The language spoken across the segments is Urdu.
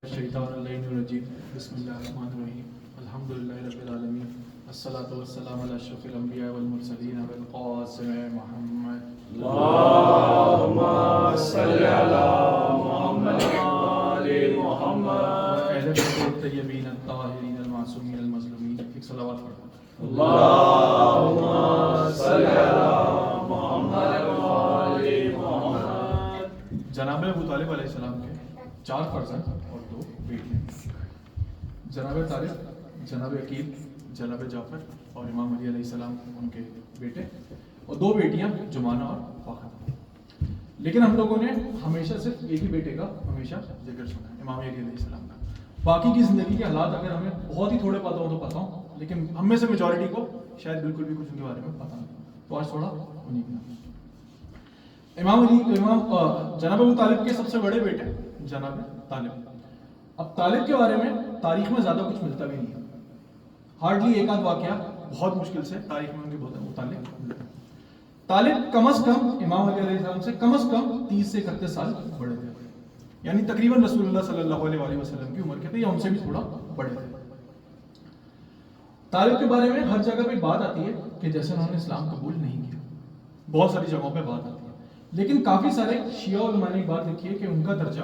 الشیطان اللعین الرجیم بسم اللہ الرحمن الرحیم الحمد للہ رب العالمین الصلاۃ والسلام علی اشرف الانبیاء والمرسلین والقاسم محمد اللہم صلی علی محمد وآل محمد اہل بیت الطیبین الطاہرین المعصومین المظلومین. ایک صلوات پڑھو. اللہم صلی علی محمد وآل محمد. جناب ابو طالب علیہ السلام کے 4 فرزند اور 2 بیٹیاں. جناب طالب، جناب عقیل، جناب جعفر اور امام علی علیہ السلام ان کے بیٹے، اور 2 بیٹیاں جمانہ اور فاخرہ. لیکن ہم لوگوں نے ہمیشہ صرف ایک ہی بیٹے کا ہمیشہ ذکر سنا ہے، امام علی علیہ السلام کا. باقی کی زندگی کے حالات اگر ہمیں بہت ہی تھوڑے پتہ ہوں تو پتہ ہوں، لیکن ہم میں سے میجورٹی کو شاید بالکل بھی کچھ ان کے بارے میں پتہ نہیں. تو آج تھوڑا انہیں کی امام جناب ابو طالب کے سب سے بڑے بیٹے جناب طالب. اب طالب کے بارے میں تاریخ میں زیادہ کچھ ملتا بھی نہیں ہے. ہارڈلی ایک آدھ واقعہ بہت مشکل سے تاریخ میں ان کے بہت متعلق ملتا ہے. طالب کم از کم امام علی علیہ السلام سے کم از کم 30 سے 31 سال بڑے تھے، یعنی تقریباً رسول اللہ صلی اللہ علیہ وسلم کی عمر کے تھے یا ان سے بھی تھوڑا بڑے تھے. طالب کے بارے میں ہر جگہ پہ بات آتی ہے کہ جیسے انہوں نے اسلام قبول نہیں کیا. بہت ساری جگہوں پہ بات آتی ہے، لیکن کافی سارے شیعہ علماء نے بات لکھی ہے کہ ان کا درجہ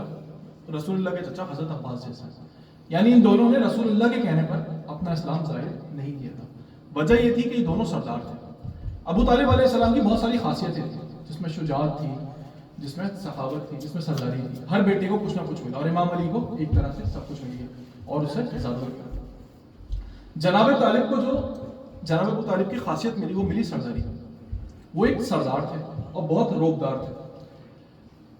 رسول اللہ کے چچا حضرت عباس جیسا ہے. یعنی ان دونوں نے رسول اللہ کے کہنے پر اپنا اسلام ظاہر نہیں کیا تھا. وجہ یہ تھی کہ یہ دونوں سردار تھے. ابو طالب علیہ السلام کی بہت ساری خاصیتیں تھیں، جس میں شجاعت تھی، جس میں سخاوت تھی، جس میں سرداری تھی. ہر بیٹے کو کچھ نہ کچھ ملا، اور امام علی کو ایک طرح سے سب کچھ مل گیا اور اسے زیادہ ملا. جناب طالب کو جو جناب ابو طالب کی خاصیت ملی وہ ملی سرداری. وہ ایک سردار تھے اور بہت روبدار تھے.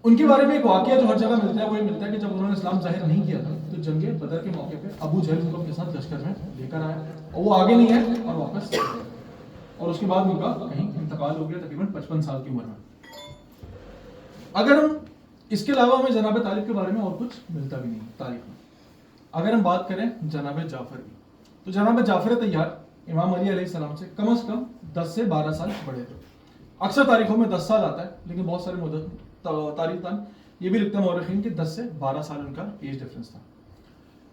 ان کے بارے میں ایک واقعہ جو ہر جگہ ملتا ہے وہ یہ ملتا ہے کہ جب انہوں نے اسلام ظاہر نہیں کیا تھا تو جنگ بدر کے موقع پہ ابو جہل ان کو اپنے ساتھ لشکر میں لے کر آیا اور وہ آگے نہیں ہے اور واپس، اور اس کے بعد ان کا کہیں انتقال ہو گیا تقریباً 55 سال کی عمر میں. اگر ہم اس کے علاوہ ہمیں جناب طالب کے بارے میں اور کچھ ملتا بھی نہیں تاریخ میں. اگر ہم بات کریں جناب جعفر کی تو جناب جعفر طیار امام علی علیہ السلام سے کم از کم 10 سے 12 سال بڑے تھے. اکثر تاریخوں میں 10 سال آتا ہے، لیکن بہت سارے تاریخ دان یہ بھی لکھتے ہیں مورخین کہ 10 سے 12 سال ان کا ایج ڈفرنس تھا.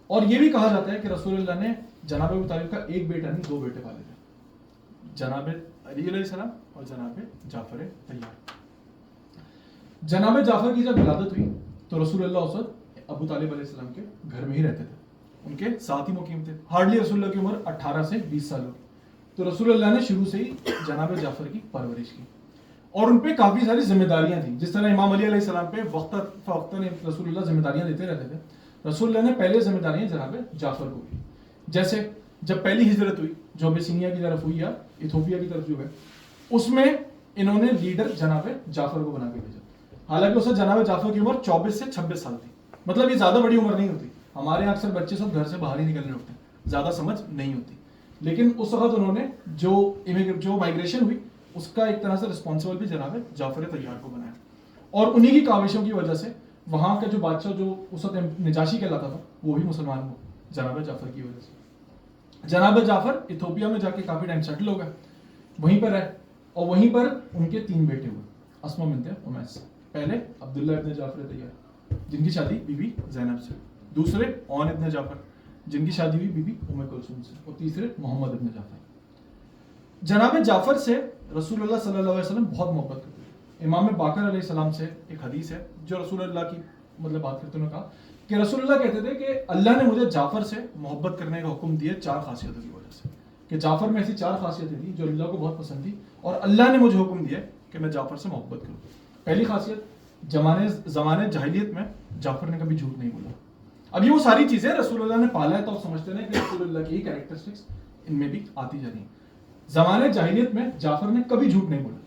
اور یہ بھی کہا جاتا ہے کہ رسول اللہ نے جناب ابو طالب کا ایک بیٹا نہیں 2 بیٹے پالے تھے، جناب علی علیہ السلام اور جناب جعفر طیار. جناب جعفر کی جب ولادت ہوئی تو رسول اللہ اس وقت ابو طالب علیہ السلام کے گھر میں ہی رہتے تھے، ان کے ساتھ ہی مقیم تھے. ہارڈلی رسول اللہ کی عمر 18 سے 20 سال ہوئی. تو رسول اللہ نے شروع سے ہی جناب جعفر کی پرورش کی اور ان پہ کافی ساری ذمہ داریاں تھیں. جس طرح امام علی علیہ السلام پہ وقت فوقتاً رسول اللہ ذمہ داریاں دیتے رہتے تھے، رسول اللہ نے پہلے ذمہ داریاں جناب جعفر کو دی. جیسے جب پہلی ہجرت ہوئی جو ابسینیا کی طرف ہوئی یا ایتھوپیا کی طرف جو ہے، اس میں انہوں نے لیڈر جناب جعفر کو بنا کے بھیجا. حالانکہ اس وقت جناب جعفر کی عمر 24 سے 26 سال تھی. مطلب یہ زیادہ بڑی عمر نہیں ہوتی. ہمارے یہاں اکثر بچے سب گھر سے باہر ہی نکلنے ہوتے ہیں، زیادہ سمجھ نہیں ہوتی. لیکن اس وقت انہوں نے جو مائگریشن ہوئی اس کا ایک طرح سے رسپانسبل بھی جناب جعفر طیار کو بنایا. اور انہی کی کاوشوں کی وجہ سے وہاں کا جو بادشاہ جو اس وقت نجاشی کہلاتا تھا وہ بھی مسلمان ہوا جناب جعفر کی وجہ سے. جناب جعفر ایتھوپیا میں جا کے کافی ٹائم سیٹل ہو گئے، وہیں پر رہے اور وہیں پر ان کے 3 بیٹے ہوئے. اسما بنت امیس، پہلے عبداللہ ابن جعفر طیار جن کی شادی بی بی زینب سے، دوسرے اون ابن جعفر جن کی شادی ہوئی بی بی ام کلثوم سے، اور تیسرے محمد ابن جعفر. جناب جعفر سے رسول اللہ صلی اللہ علیہ وسلم بہت محبت کرتے تھے. امام باقر علیہ السلام سے ایک حدیث ہے جو رسول اللہ کی بات کرتے ہوئے کہا کہ رسول اللہ کہتے تھے کہ اللہ نے مجھے جعفر سے محبت کرنے کا حکم دیا 4 خاصیتوں کی وجہ سے، کہ جعفر میں ایسی 4 خاصیتیں تھیں جو اللہ کو بہت پسند تھی اور اللہ نے مجھے حکم دیا کہ میں جعفر سے محبت کروں. پہلی خاصیت، زمانے جاہلیت میں جعفر نے کبھی جھوٹ نہیں بولا. اب یہ وہ ساری چیزیں رسول اللہ نے پالا ہے تو آپ سمجھتے ہیں کہ رسول اللہ کی کیریکٹرسٹکس ان میں بھی آتی جا رہی ہیں. زمانے جاہلیت میں جعفر نے کبھی جھوٹ نہیں بولا.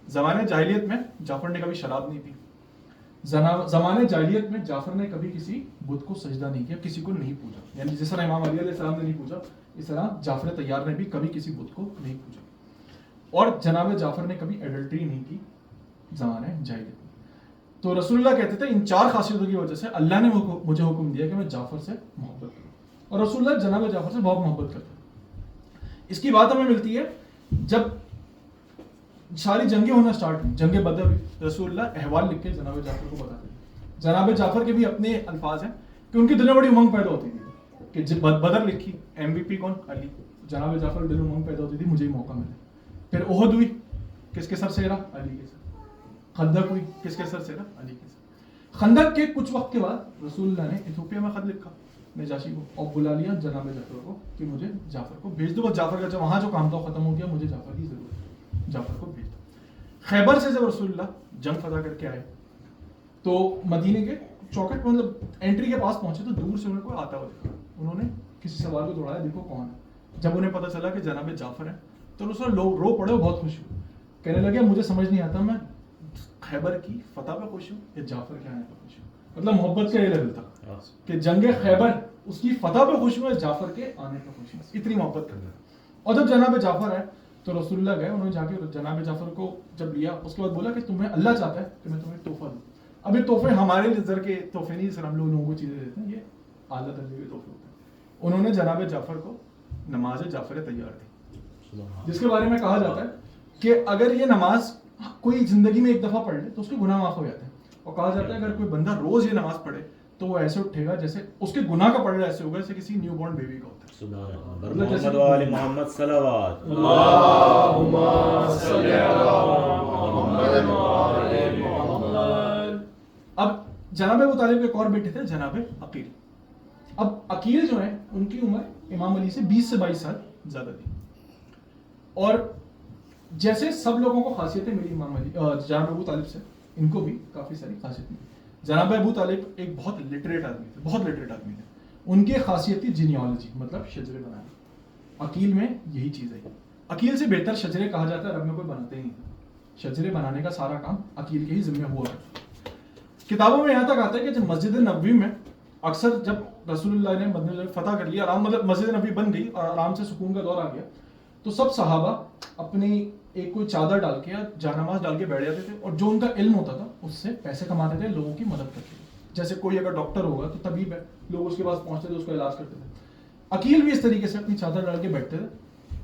زمانے جاہلیت میں جعفر نے کبھی شراب نہیں پی. زمانے جاہلیت میں جعفر نے کبھی کسی بت کو سجدہ نہیں کیا، کسی کو نہیں پوجا. یعنی جس طرح امام علی علیہ السلام نے نہیں پوجا، اس طرح جعفر طیار نے بھی کبھی کسی بت کو نہیں پوجا. اور جناب جعفر نے کبھی ایڈلٹری نہیں کی زمانے جاہلیت میں. تو رسول اللہ کہتے تھے ان 4 خاصیتوں کی وجہ سے اللہ نے مجھے حکم دیا کہ میں جعفر سے محبت کروں. اور رسول اللہ جناب جعفر سے بہت محبت کرتے ہیں. اس کی بات ہمیں ملتی ہے جب ساری جنگیں ہونا سٹارٹ ہوئی، جنگ بدر ہوئی، رسول اللہ احوال لکھ کے جناب جعفر کو بتاتے ہیں. جناب جعفر کے بھی اپنے الفاظ ہیں کہ ان کی دل میں بڑی امنگ پیدا ہوتی تھی کہ جب بدر لکھی MVP کون؟ علی. جناب جعفر دل میں امنگ پیدا ہوتی تھی مجھے ہی موقع ملے. پھر احد ہوئی, کس کے سر سے رہا؟ علی کے سر. خندق ہوئی, کس کے سر سے رہا؟ علی کے سر. خندق کے کچھ وقت کے بعد رسول اللہ نے ایتھوپیا میں خط لکھا نجاشی کو اور بلا لیا جناب جعفر کو کہ مجھے جعفر کو بھیج دو. بس جعفر کا وہاں جو کام تھا وہ ختم ہو گیا, مجھے جعفر کی ضرورت ہے, جعفر کو بھیج دو. خیبر سے جب رسول اللہ جنگ فتح کر کے آئے تو مدینے کے چوکٹ مطلب انٹری کے پاس پہنچے تو دور سے انہیں کوئی آتا ہوا دکھا. انہوں نے کسی سوال کو دوڑایا, دیکھو کون ہے. جب انہیں پتا چلا کہ جناب جعفر ہیں تو رسول اللہ رو پڑے, بہت خوش ہوئے. کہنے لگے مجھے سمجھ نہیں آتا میں خیبر کی فتح پہ خوش ہوں یا جعفر کے آنے پہ خوش ہوں. مطلب محبت کا یہ لیول تھا کہ جنگ خیبر اس کی فتح پہ خوش ہوں یا جعفر کے آنے پہ خوش ہوں, اتنی محبت کرتے ہیں. اور جب جناب جعفر ہے تو رسول اللہ گئے, انہوں نے جا کے جناب جعفر کو جب لیا اس کے بعد بولا کہ تمہیں اللہ چاہتا ہے کہ میں تمہیں تحفہ دوں. اب یہ تحفے ہمارے نظر کے تحفے نہیں, سر ہم لوگوں کو چیزیں دیتے ہیں, یہ اعلیٰ درجے کے تحفے ہوتے ہیں. انہوں نے جناب جعفر کو نماز جعفر تیار دی, جس کے بارے میں کہا جاتا ہے کہ اگر یہ نماز کوئی زندگی میں ایک دفعہ پڑھ لے تو اس کے گناہ معاف ہو جاتے ہیں. اور کہا جاتا ہے اگر کوئی بندہ روز یہ نماز پڑھے تو وہ ایسے اٹھے گا جیسے اس کے گناہ کا پڑھنا ایسے ہوگا جیسے کسی نیو بورن بیبی کا ہوتا ہے. سبحان اللہ. محمد و آل محمد صلوات. اللہم صلی علی محمد و آل محمد. اب جناب ابو طالب کے ایک اور بیٹے تھے جناب عقیل. اب عقیل جو ہیں ان کی عمر امام علی سے 20 سے 22 سال زیادہ تھی. اور جیسے سب لوگوں کو خاصیتیں ملی امام علی جناب ابو طالب سے, ان کو بھی کافی ساری خاصیتیں ملی. جناب ابو طالب ایک بہت لٹریٹ آدمی تھے, بہت لٹریٹ آدمی تھے. ان کی خاصیت تھی جینیالوجی, مطلب شجرے بنانا. عقیل میں یہی چیز ہے. عقیل سے بہتر شجرے کہا جاتا ہے عرب میں کوئی بناتے ہی نہیں. شجرے بنانے کا سارا کام عقیل کے ہی ذمہ ہوا کرتا. کتابوں میں یہاں تک آتا ہے کہ جب مسجد نبوی میں اکثر جب رسول اللہ نے مدینہ فتح کر لیا, آرام مطلب مسجد نبوی بن گئی اور آرام سے سکون کا دور آ گیا, تو سب صحابہ اپنی ایک کوئی چادر ڈال کے یا جانماز ڈال کے بیٹھ جاتے تھے اور جو ان کا علم ہوتا تھا اس سے پیسے کماتے تھے لوگوں کی مدد کرتے تھے. جیسے کوئی اگر ڈاکٹر ہوگا تو طبیب ہے, لوگ اس کے پاس پہنچتے تھے, اس کا علاج کرتے تھے. عقیل بھی اس طریقے سے اپنی چادر ڈال کے بیٹھتے تھے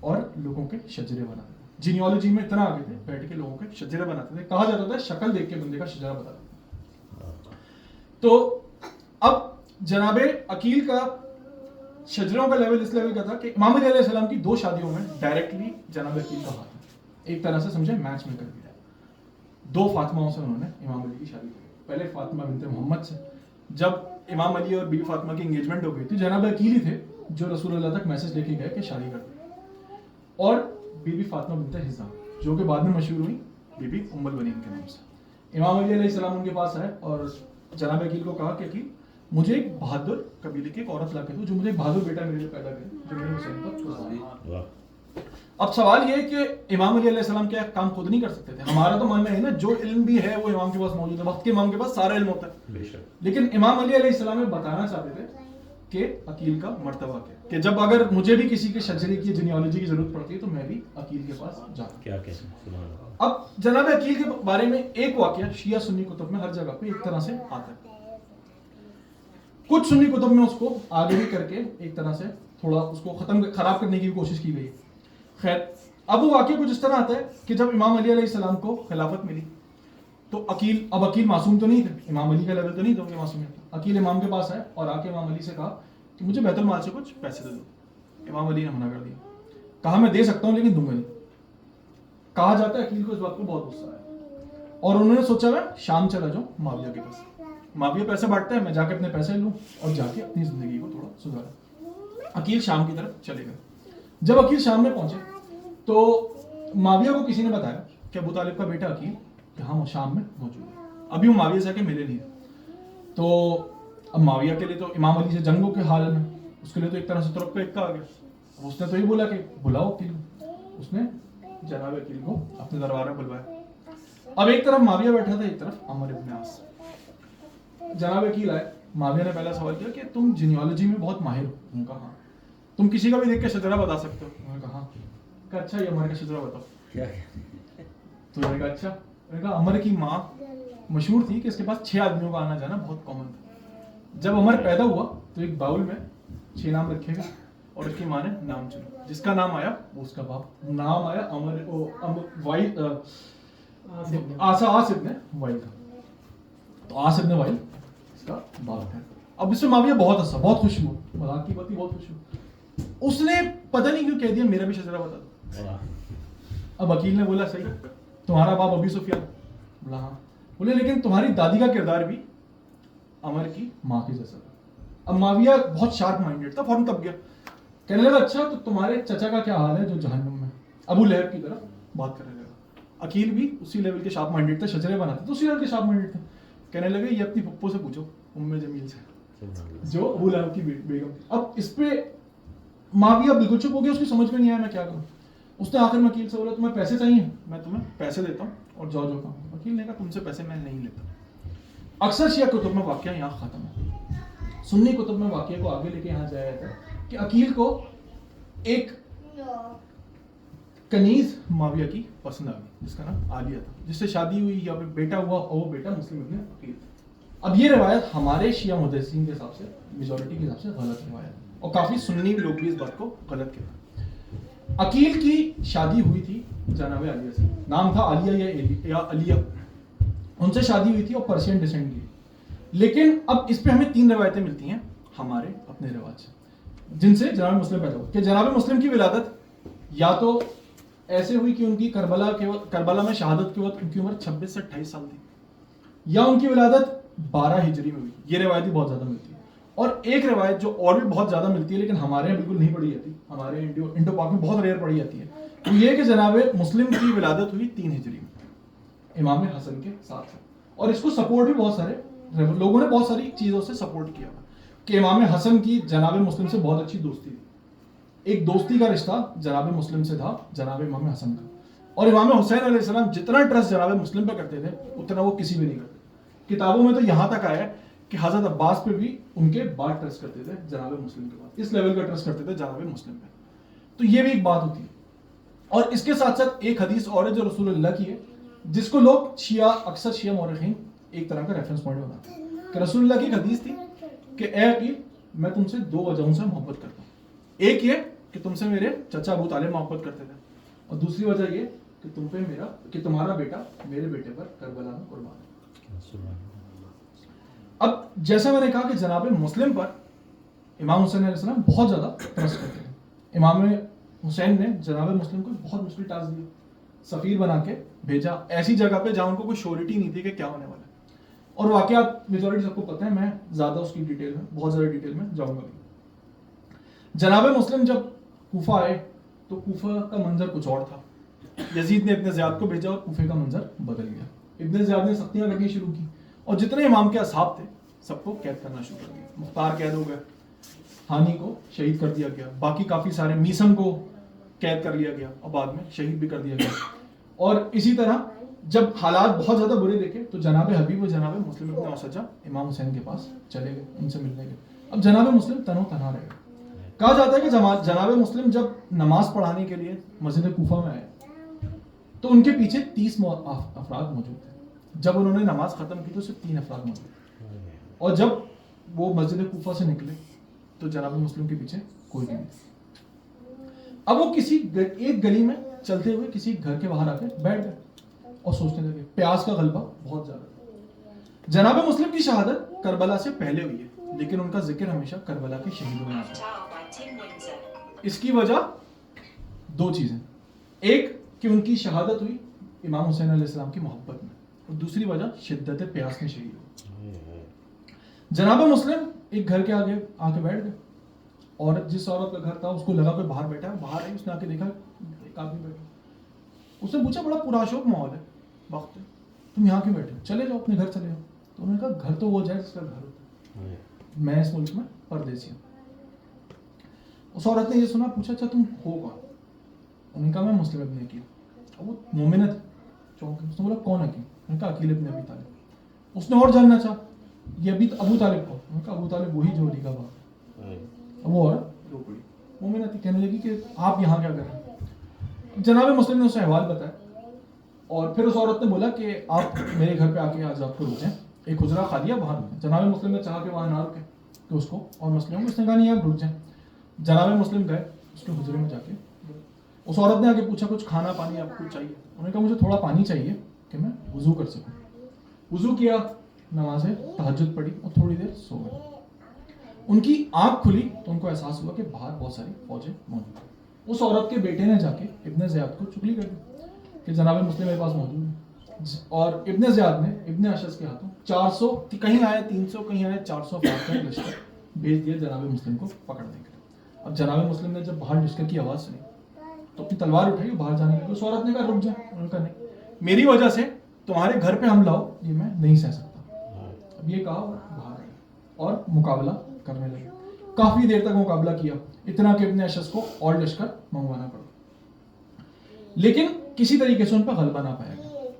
اور لوگوں کے شجرے بناتے تھے. جینیالوجی میں اتنا آگے تھے, بیٹھ کے لوگوں کے شجرے بناتے تھے. کہا جاتا تھا شکل دیکھ کے بندے کا شجرا بتا دیتا. تو اب جناب عقیل کا شجروں کا لیول اس لیول کا تھا کہ امام علی علیہ السلام کی 2 شادیوں میں ڈائریکٹلی جناب عقیل کا ہاتھ, ایک طرح سے سمجھے میچ میں کر دیا. 2 فاطمہوں سے انہوں نے امام علی کی شادی کی. پہلے فاطمہ بنت محمد سے. جب امام علی اور بی فاطمہ کی انگیجمنٹ ہو گئی تھی, جناب عقیل ہی تھے جو رسول اللہ تک میسج لے کے گئے کہ شادی کر دیں. اور بی فاطمہ بنت حزام جو کہ بعد میں مشہور ہوئی بی بی ام البنین کے نام سے. امام علی علیہ السلام ان کے پاس آئے اور جناب عقیل کو کہا کہ مجھے ایک بہادر قبیلے کی ایک عورت لا کے دو جو مجھے ایک بہادر بیٹا میرے لیے پیدا کرے جو میرے حسین پر قربان. اب سوال یہ ہے کہ امام علی علیہ السلام کیا کام خود نہیں کر سکتے تھے؟ ہمارا تو ماننا ہے نا جو علم بھی ہے وہ امام کے پاس موجود ہے, وقت کے امام کے پاس سارا علم ہوتا ہے. لیکن امام علی علیہ السلام بتانا چاہتے تھے کہ عقیل کا مرتبہ کیا, کہ جب اگر مجھے بھی کسی کے شجرے کی جینیالوجی کی ضرورت پڑتی ہے تو میں بھی عقیل کے پاس جاتا. کیا کہتے ہیں. اب جناب عقیل کے بارے میں ایک واقعہ شیعہ سنی کتب میں ہر جگہ پہ ایک طرح سے آتا ہے. کچھ سنی کتب میں اس کو آگے بھی کر کے ایک طرح سے تھوڑا اس کو خراب کرنے کی کوشش کی گئی. خیر, اب وہ واقعہ کچھ اس طرح آتا ہے کہ جب امام علی علیہ السلام کو خلافت ملی تو عقیل معصوم تو نہیں تھے, امام علی کا لیول تو نہیں تھا ان کے معصومیت. عقیل امام کے پاس آئے اور آ کے امام علی سے کہا کہ مجھے بیت المال سے کچھ پیسے دے دو. امام علی نے منع کر دیا, کہا میں دے سکتا ہوں لیکن دوں گا نہیں. کہا جاتا ہے عقیل کو اس بات کو بہت غصہ آیا اور انہوں نے سوچا میں شام چلا جاؤں معاویہ کے پاس, معاویہ پیسے بانٹتا ہے, میں جا کے اپنے پیسے لوں اور جا کے اپنی زندگی کو تھوڑا سدھارا. عقیل شام کی طرف چلے گئے. جب عقیل شام میں پہنچے تو معاویہ کو کسی نے بتایا کہ ابو طالب کا بیٹا عقیل کہ ہاں وہ شام میں موجود ہے. ابھی وہ معاویہ سے آ کے ملے نہیں. تو اب معاویہ کے لیے تو امام علی سے جنگوں کے حال میں, اس کے لیے تو ایک طرح سے ترک کا ایک آ گیا. اس نے تو یہ بولا کہ بلاؤ عقیل کو. اس نے جناب عقیل کو اپنے دربار میں بلوایا. اب ایک طرف معاویہ بیٹھا تھا, ایک طرف عمر ابن عاص. جناب عقیل آئے, معاویہ نے پہلا سوال کیا کہ تم جینیالوجی میں بہت ماہر ہو. انہوں نے کہا ہاں. تم کسی کا بھی دیکھ کے شجرا بتا سکتے ہو. انہوں نے کہا ہاں. کہا اچھا یہ عمر کا شجرا بتاؤ. تو انہوں نے کہا اچھا. انہوں نے کہا عمر کی ماں مشہور تھی کہ اس کے پاس 6 آدمیوں کا آنا جانا بہت کامن تھا. جب عمر پیدا ہوا تو ایک باؤل میں 6 نام رکھے گئے اور اس کی ماں نے نام چنا. جس کا نام آیا وہ اس کا باپ. نام آیا آس ابن وائل کا. تو آس ابن وائل اس کا باپ ہے. اب اس میں معاویہ بہت ہنسا, بہت خوش ہوا, مذاق کی بات ہی بہت خوش ہوا. اس نے پتہ نہیں کیوں کہہ دیا میرا بھی شجرہ بتا دو. اب عقیل نے بولا صحیح, تمہارا باپ ابی سفیان؟ بولا ہاں. بولے لیکن تمہاری دادی کا کردار بھی عمر کی ماں کے جیسا تھا. اب معاویہ بہت شارپ مائنڈیڈ تھا, فوراً تب گیا, کہنے لگا اچھا تو تمہارے چچا کا کیا حال ہے جو جہنم میں؟ ابو لہب کی طرف بات کرنے لگا. عقیل بھی اسی لیول کے شارپ مائنڈیڈ تھا, شجرے بناتے تو اسی لیول کے شارپ مائنڈیڈ تھا. کہنے لگے یہ اپنی پھپھو سے پوچھو, ام جمیل سے, جو ابو لہب کی بیگم. اب اس پہ معاویہ بالکل چپ ہو گیا, اس کی سمجھ میں نہیں آیا میں کیا کروں. اس نے آخر میں عقیل سے بولا تمہیں پیسے چاہیے, میں تمہیں پیسے دیتا ہوں اور جاؤ جو کام. عقیل نے کہا تم سے پیسے میں نہیں لیتا. اکثر شیعہ کتب میں واقعہ یہاں ختم ہے. سنی کتب میں واقعے کو آگے لے کے یہاں جایا جاتا ہے کہ عقیل کو ایک کنیز معاویہ کی پسند آ گئی جس کا نام عالیہ تھا, جس سے شادی ہوئی یا پھر بیٹا ہوا, اور وہ بیٹا مسلم ابن عقیل تھا. اب یہ روایت ہمارے شیعہ محدثین کے حساب سے, میجورٹی کے حساب سے غلط روایت ہے, اور کافی سنی لوگ بھی اس بات کو غلط کہتے ہیں. عقیل کی شادی ہوئی تھی جناب عالیہ سے, نام تھا عالیہ یا علیہ, ان سے شادی ہوئی تھی اور پرشین ڈسینٹ کی. لیکن اب اس پہ ہمیں 3 روایتیں ملتی ہیں ہمارے اپنے رواج سے, جن سے جناب مسلم پیدا ہوا کہ جناب مسلم کی ولادت یا تو ایسے ہوئی کہ ان کی کربلا میں شہادت کے وقت ان کی عمر 26 سے 28 سال تھی, یا ان کی ولادت 12 ہجری میں ہوئی. یہ روایت بھی بہت زیادہ ملتی ہے. اور ایک روایت جو اور بھی بہت زیادہ ملتی ہے لیکن ہمارے یہاں بالکل نہیں پڑھی جاتی, ہمارے انڈو پاک میں بہت ریئر پڑھی جاتی ہے, وہ یہ کہ جناب مسلم کی ولادت ہوئی 3 ہجری میں امام حسن کے ساتھ. اور اس کو سپورٹ بھی بہت سارے لوگوں نے بہت ساری چیزوں سے سپورٹ کیا کہ امام حسن کی جناب مسلم سے بہت اچھی دوستی تھی. ایک دوستی کا رشتہ جناب مسلم سے تھا جناب امام حسن کا, اور امام حسین علیہ السلام جتنا ٹرسٹ جناب مسلم پہ کرتے تھے اتنا وہ کسی بھی نہیں کرتے. کتابوں میں تو یہاں تک آیا کہ حضرت عباس پہ بھی ان کے بعد ٹرسٹ کرتے تھے جناب مسلم کے بعد, اس لیول کا ٹرسٹ کرتے تھے جناب مسلم پہ. تو یہ بھی ایک بات ہوتی ہے. اور اس کے ساتھ ساتھ ایک حدیث اور ہے جو رسول اللہ کی ہے, جس کو لوگ اکثر شیعہ مورخین ایک طرح کا ریفرنس پوائنٹ بناتے ہیں کہ رسول اللہ کی ایک حدیث تھی کہ اے عقیل میں تم سے 2 وجہوں سے محبت کرتا ہوں. ایک یہ کہ تم سے میرے چچا ابو طالب محبت کرتے تھے, اور دوسری وجہ یہ کہ تمہارا بیٹا میرے بیٹے پر کربلا میں قربان ہے. اب جیسا میں نے کہا کہ جناب مسلم پر امام حسین علیہ السلام بہت زیادہ ٹرسٹ کرتے ہیں. امام حسین نے جناب مسلم کو بہت مشکل ٹاسک دیا, سفیر بنا کے بھیجا ایسی جگہ پہ جہاں ان کو کوئی شیورٹی نہیں تھی کہ کیا ہونے والا ہے. اور واقعات میجورٹی سب کو پتہ ہے, میں زیادہ اس کی ڈیٹیل میں بہت زیادہ ڈیٹیل میں جاؤں گا. جناب مسلم جب کوفہ آئے تو کوفہ کا منظر کچھ اور تھا. یزید نے ابن زیاد کو بھیجا اور کوفے کا منظر بدل گیا. ابن زیاد نے سختیاں کرنی شروع کی اور جتنے امام کے اصحاب تھے سب کو قید کرنا شروع کر دیا. مختار قید ہو گئے, ہانی کو شہید کر دیا گیا, باقی کافی سارے میسم کو قید کر لیا گیا اور بعد میں شہید بھی کر دیا گیا. اور اسی طرح جب حالات بہت زیادہ برے دیکھے تو جناب حبیب و جناب مسلم ابن اوسجہ امام حسین کے پاس چلے گئے, ان سے ملنے گئے. اب جناب مسلم تنو تنہا رہے گا. کہا جاتا ہے کہ جناب مسلم جب نماز پڑھانے کے لیے مسجد کوفہ میں آئے تو ان کے پیچھے 30 افراد موجود تھے. جب انہوں نے نماز ختم کی تو صرف 3 افراد موجود تھے, اور جب وہ مسجد کوفہ سے نکلے تو جناب مسلم کے پیچھے کوئی نہیں تھا. اب وہ کسی ایک گلی میں چلتے ہوئے کسی گھر کے باہر آ کے بیٹھ گئے اور سوچنے لگے. پیاس کا غلبہ بہت زیادہ تھا. جناب مسلم کی شہادت کربلا سے پہلے ہوئی ہے لیکن ان کا ذکر ہمیشہ کربلا کے شہیدوں میں آتا ہے. اس کی وجہ 2 چیزیں, ایک کہ ان کی شہادت ہوئی امام حسین علیہ السلام کی محبت میں, اور دوسری وجہ شدت پیاس میں شہید ہوئے. جناب مسلم ایک گھر کے آگے آ کے بیٹھ گئے, اور جس عورت کا گھر تھا اس کو لگا کوئی باہر بیٹھا ہے. باہر آئی, اس نے آ کے دیکھا ایک آدمی بیٹھا. اس نے پوچھا بڑا پراشوق ماحول ہے, وقت ہے, تم یہاں کیوں بیٹھے, چلے جاؤ اپنے گھر چلے جاؤ. تو انہوں نے کہا گھر تو وہ جائے جس کا گھر ہوتا ہے, میں اس ملک میں پردیسی ہوں. اس عورت نے یہ سنا, پوچھا اچھا تم ہو کون؟ انہوں نے کہا میں مسلم ابن عقیل. وہ مومنت چونکہ اس نے بولا کون عقیل؟ انہوں نے کہا عقیل ابن ابی طالب. اس نے اور جاننا چاہا یہ ابو طالب کو. انہوں نے کہا ابو طالب وہی جو علی کا باپ ہے. اب وہ عورت رو پڑی, مومنت کہنے لگی کہ آپ یہاں کیا کر رہے ہیں؟ جناب مسلم نے اسے احوال بتایا, اور پھر اس عورت نے بولا کہ آپ میرے گھر پہ آ کے آج رات کو رکیں, ایک حجرہ خالی ہے باہر رکیں. جناب مسلم نے چاہا کہ وہاں نہ رکیں کہ اس کو اور مسئلے ہوں گے. اس نے کہا نہیں آپ رک جائیں. جناب مسلم گئے اس کے حجرے میں جا کے. اس عورت نے آ کے پوچھا کچھ کھانا پانی آپ کو چاہیے؟ انہوں نے کہا مجھے تھوڑا پانی چاہیے کہ میں وضو کر سکوں. وضو کیا, نماز تہجد پڑھی اور تھوڑی دیر سو گئے. ان کی آنکھ کھلی تو ان کو احساس ہوا کہ باہر بہت ساری فوجیں موجود ہیں. اس عورت کے بیٹے نے جا کے ابن زیاد کو چگلی کر دی کہ جناب مسلم میرے پاس موجود ہے, اور ابن زیاد نے ابن اشعث کے ہاتھوں 400, کہیں آئے 300, کہیں آئے 400 افراد کا لشکر بھیج دیا جناب مسلم کو پکڑنے کے لیے. اب جناب مسلم نے جب باہر لشکر کی آواز سنی تو اپنی تلوار اٹھائی اور باہر جانے لگے. اس عورت نے کہا رک جا. انہوں نے کہا نہیں, میری وجہ سے تمہارے گھر پہ حملہ ہو یہ میں نہیں سہ سکتا. اب یہ کہا باہر آئے اور مقابلہ کرنے لگے. کافی دیر تک مقابلہ کیا, اتنا کہ ابن اشعث کو اور لشکر منگوانا پڑا, لیکن کسی طریقے سے ان پر غلبہ نہ پایا گیا.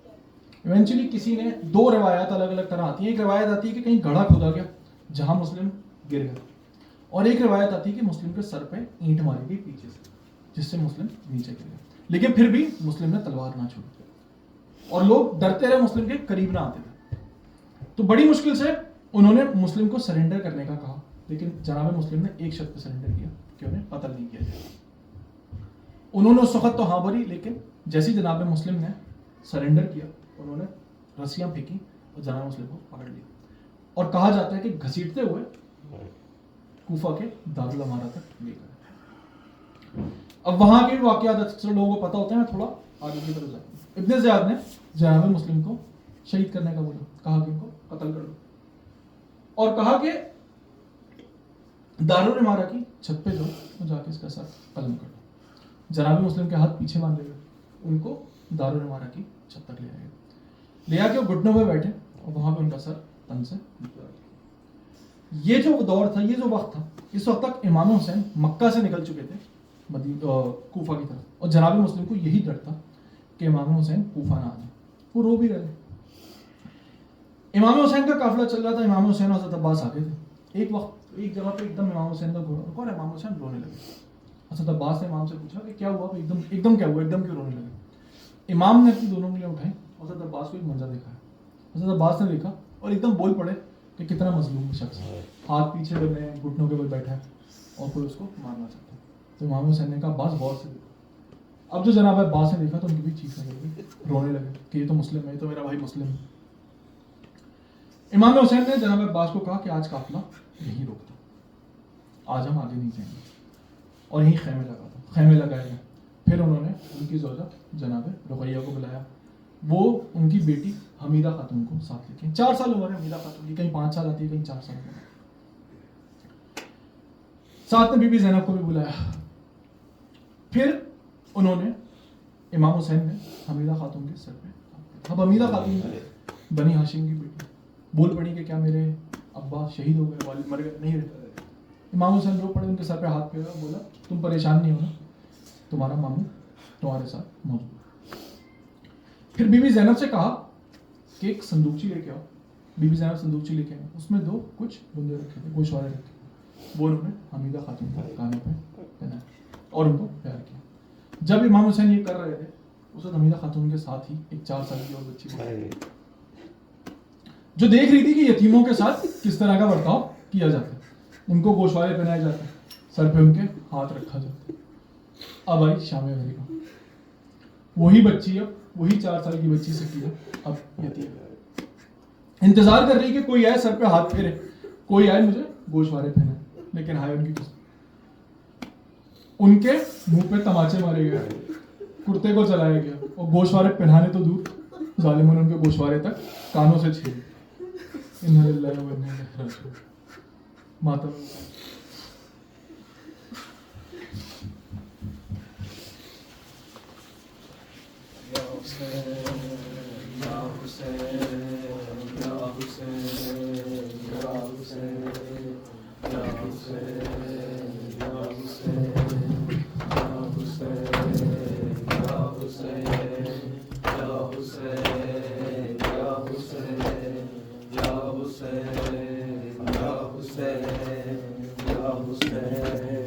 ایونچولی کسی نے, 2 روایات الگ الگ طرح آتی ہیں. ایک روایت آتی ہے کہ کہیں گڑھا کھودا گیا جہاں مسلم گر گیا, اور ایک روایت آتی ہے کہ مسلم کے سر پہ اینٹ ماری گئی پیچھے سے جس سے مسلم نیچے گر گیا. لیکن پھر بھی مسلم نے تلوار نہ چھوڑی اور لوگ ڈرتے رہے, مسلم کے قریب نہ آتے تھے. تو بڑی مشکل سے انہوں نے مسلم کو سرنڈر کرنے کا کہا, لیکن جناب مسلم نے ایک شرط پہ سرنڈر کیا کہ انہیں قتل نہیں کیا جائے. انہوں نے اس وقت تو ہاں بھری, لیکن جیسی جناب مسلم نے سرنڈر کیا انہوں نے رسیاں پھینکی اور جناب مسلم کو پکڑ لیا, اور کہا جاتا ہے کہ گھسیٹتے ہوئے کوفہ کے دارالامارہ تک لے گئے. اب وہاں کے واقعات اکثر لوگوں کو پتہ ہوتے ہیں, میں تھوڑا آگے کی طرف جاتا ہوں. ابن زیاد نے جناب مسلم کو شہید کرنے کا بولا, کہا کہ ان کو قتل کر دو, اور کہا کہ دارالامارہ کی چھت پہ جو جا کے اس کا سر قلم کر دو. جناب مسلم کے ہاتھ پیچھے باندھے گئے, ان کو دارالامارہ کی چھت تک لے آئے, لے آ کے وہ گھٹنوں پہ بیٹھے اور وہاں پہ ان کا سر تن سے نکلا. یہ جو دور تھا, یہ جو وقت تھا, اس وقت تک امام حسین مکہ سے نکل چکے تھے کوفہ کی طرف, اور جناب مسلم کو یہی ڈر تھا کہ امام حسین کوفہ نہ آ جائے. وہ رو بھی رہے. امام حسین کا قافلہ چل رہا تھا, امام حسین اور حضرت عباس آگے تھے. ایک وقت ایک جگہ پہ ایک دم امام حسین کا گھوڑا رکا اور امام حسین رونے لگے. حضرت عباس نے امام سے پوچھا کہ کیا ہوا, ایک دم کیا ہوا, ایک دم کیوں رونے لگے. امام نے اپنی دونوں انگلیاں اٹھائیں, حضرت عباس کو ایک منظر دیکھا ہے. حضرت عباس نے دیکھا اور ایک دم بول پڑے کہ کتنا مظلوم شخص ہے, ہاتھ پیچھے بنے, گھٹنوں کے بل بیٹھا ہے اور کوئی اس کو مارنا چاہتا ہے. تو امام حسین نے کہا عباس غور سے دیکھو. اب جو جناب عباس نے دیکھا تو ان کی بھی چیخنے لگی, رونے لگے کہ یہ تو مسلم ہے, یہ تو میرا بھائی مسلم ہے. امام حسین نے جناب عباس کو کہا کہ آج قافلہ یہیں روکتا, آج ہم آگے نہیں جائیں گے, اور یہیں خیمے لگائے گئے. پھر انہوں نے ان کی زوجہ جناب رقیہ کو بلایا. وہ ان کی بیٹی حمیدہ خاتون کو ساتھ لے کے, 4 سال عمر ہے حمیدہ خاتون کی, کہیں 5 سال آتی ہے, کہیں 4 سال عمر. ساتھ میں بی بی زینب کو بھی بلایا. پھر انہوں نے, امام حسین نے حمیدہ خاتون کے سر پہ, اب حمیدہ خاتون بنی ہاشم کی بیٹی, بول پڑی کہ کیا میرے ابا شہید ہو گئے, والد مر گئے, نہیں رہے. امام حسین رو پڑے, ان کے سر پہ ہاتھ پھیرا, بولا تم پریشان نہیں ہونا, تمہارا ماموں تمہارے ساتھ موجود. پھر بی بی زینب سے کہا کہ ایک صندوقچی لے کے آؤ. بی بی زینب صندوقچی لے کے آئے, اس میں 2 کچھ بندے رکھے تھے, گوشوارے رکھے. وہ انہوں نے حمیدہ خاتون کے کانوں پہ پہنائے اور ان کو پیار کیا. جب امام حسین یہ کر رہے تھے اس وقت حمیدہ خاتون کے ساتھ ہی ایک 4 سال کی اور بچی جو دیکھ رہی تھی کہ یتیموں کے ساتھ کس طرح کا برتاؤ کیا جاتا ہے. ان کو گوشوارے پہنائے جاتے ہیں, سر پہ ان کے ہاتھ رکھا جاتا ہے. اب آئی شام امریکہ, وہی بچی, اب وہی 4 سال کی بچی سکینہ اب یتیم انتظار کر رہی کہ کوئی آئے سر پہ ہاتھ پھیرے, کوئی آئے مجھے گوشوارے پہنائے. لیکن ہائے ان کی قسم, ان کے منہ پہ تماچے مارے گئے, کرتے کو چلایا گیا, اور گوشوارے پہنانے تو دور, ظالموں نے ان کے گوشوارے تک کانوں سے چھیڑے. انا للہ و انا الیہ راجعون. ماتم یا حسین یا حسین یا حسین یا حسین یا حسین یا حسین یا حسین یا حسین یا حسین یا حسین یا حسین یا حسین یا حسین